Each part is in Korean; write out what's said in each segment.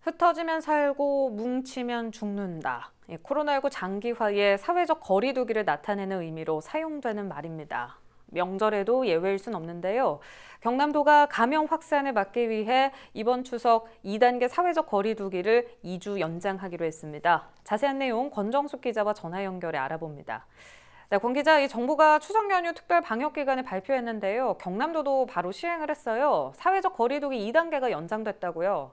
흩어지면 살고 뭉치면 죽는다. 코로나19 장기화에 사회적 거리 두기를 나타내는 의미로 사용되는 말입니다. 명절에도 예외일 순 없는데요. 경남도가 감염 확산을 막기 위해 이번 추석 2단계 사회적 거리 두기를 2주 연장하기로 했습니다. 자세한 내용 권정숙 기자와 전화 연결해 알아봅니다. 네, 권 기자, 이 정부가 추석 연휴 특별 방역 기간을 발표했는데요. 경남도도 바로 시행을 했어요. 사회적 거리 두기 2단계가 연장됐다고요.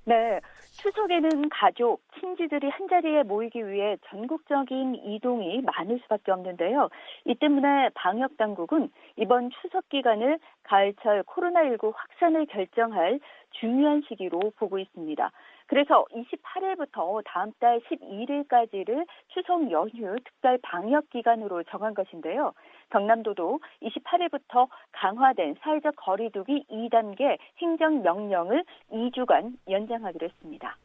네, 추석에는 가족, 친지들이 한자리에 모이기 위해 전국적인 이동이 많을 수밖에 없는데요. 이 때문에 방역당국은 이번 추석 기간을 가을철 코로나19 확산을 결정할 중요한 시기로 보고 있습니다. 그래서 28일부터 다음 달 11일까지를 추석 연휴 특별 방역 기간으로 정한 것인데요. 경남도도 28일부터 강화된 사회적 거리두기 2단계 행정명령을 2주간 연장하기로 했습니다.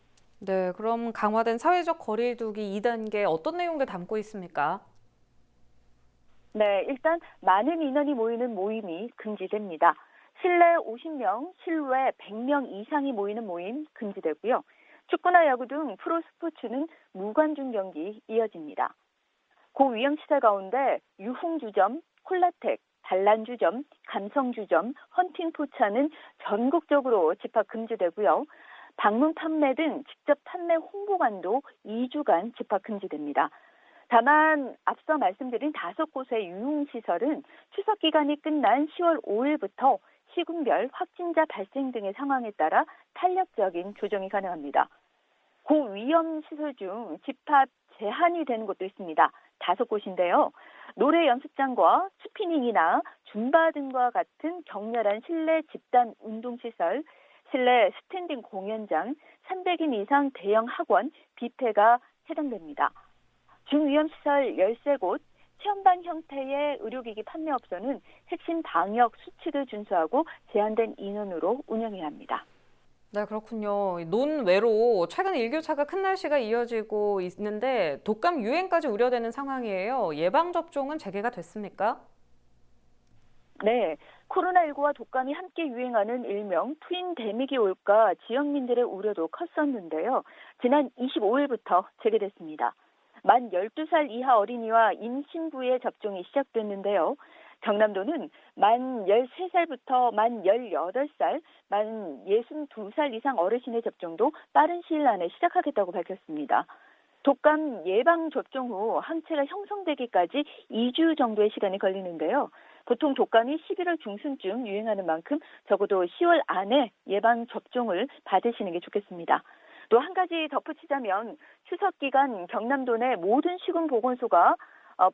네, 그럼 강화된 사회적 거리 두기 2단계 어떤 내용들 담고 있습니까? 네, 일단 많은 인원이 모이는 모임이 금지됩니다. 실내 50명, 실외 100명 이상이 모이는 모임 금지되고요. 축구나 야구 등 프로스포츠는 무관중 경기 이어집니다. 고위험시설 가운데 유흥주점, 콜라텍, 단란주점, 감성주점, 헌팅포차는 전국적으로 집합 금지되고요. 방문 판매 등 직접 판매 홍보관도 2주간 집합 금지됩니다. 다만 앞서 말씀드린 5곳의 유흥시설은 추석 기간이 끝난 10월 5일부터 시군별 확진자 발생 등의 상황에 따라 탄력적인 조정이 가능합니다. 고위험 시설 중 집합 제한이 되는 곳도 있습니다. 5곳인데요. 노래 연습장과 스피닝이나 줌바 등과 같은 격렬한 실내 집단 운동시설, 실내 스탠딩 공연장, 300인 이상 대형 학원, 뷔페가 해당됩니다. 중위험시설 13곳, 체험반 형태의 의료기기 판매업소는 핵심 방역 수칙을 준수하고 제한된 인원으로 운영해야 합니다. 네, 그렇군요. 논외로 최근 일교차가 큰 날씨가 이어지고 있는데 독감 유행까지 우려되는 상황이에요. 예방접종은 재개가 됐습니까? 네, 코로나19와 독감이 함께 유행하는 일명 트윈 데믹이 올까 지역민들의 우려도 컸었는데요. 지난 25일부터 재개됐습니다. 만 12살 이하 어린이와 임신부의 접종이 시작됐는데요. 경남도는 만 13살부터 만 18살, 만 62살 이상 어르신의 접종도 빠른 시일 안에 시작하겠다고 밝혔습니다. 독감 예방접종 후 항체가 형성되기까지 2주 정도의 시간이 걸리는데요. 보통 독감이 11월 중순쯤 유행하는 만큼 적어도 10월 안에 예방접종을 받으시는 게 좋겠습니다. 또 한 가지 덧붙이자면 추석 기간 경남도 내 모든 시군보건소가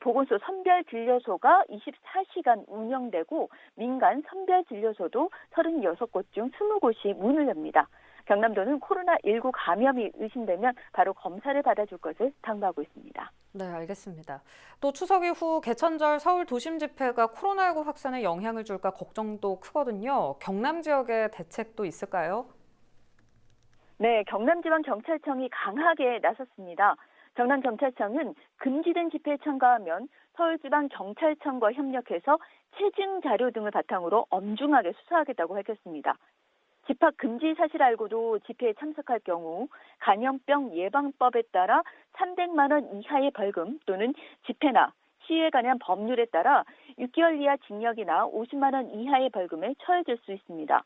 보건소 선별진료소가 24시간 운영되고 민간 선별진료소도 36곳 중 20곳이 문을 엽니다. 경남도는 코로나19 감염이 의심되면 바로 검사를 받아줄 것을 당부하고 있습니다. 네, 알겠습니다. 또 추석 이후 개천절 서울 도심 집회가 코로나19 확산에 영향을 줄까 걱정도 크거든요. 경남 지역의 대책도 있을까요? 네, 경남지방경찰청이 강하게 나섰습니다. 경남경찰청은 금지된 집회에 참가하면 서울지방경찰청과 협력해서 체증 자료 등을 바탕으로 엄중하게 수사하겠다고 밝혔습니다. 집합 금지 사실 알고도 집회에 참석할 경우 감염병 예방법에 따라 300만 원 이하의 벌금 또는 집회나 시위에 관한 법률에 따라 6개월 이하 징역이나 50만 원 이하의 벌금에 처해질 수 있습니다.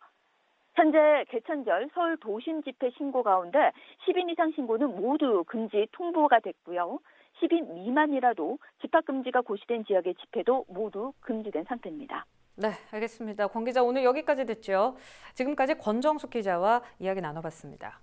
현재 개천절 서울 도심 집회 신고 가운데 10인 이상 신고는 모두 금지 통보가 됐고요. 10인 미만이라도 집합 금지가 고시된 지역의 집회도 모두 금지된 상태입니다. 네, 알겠습니다. 권 기자 오늘 여기까지 듣죠. 지금까지 권정숙 기자와 이야기 나눠봤습니다.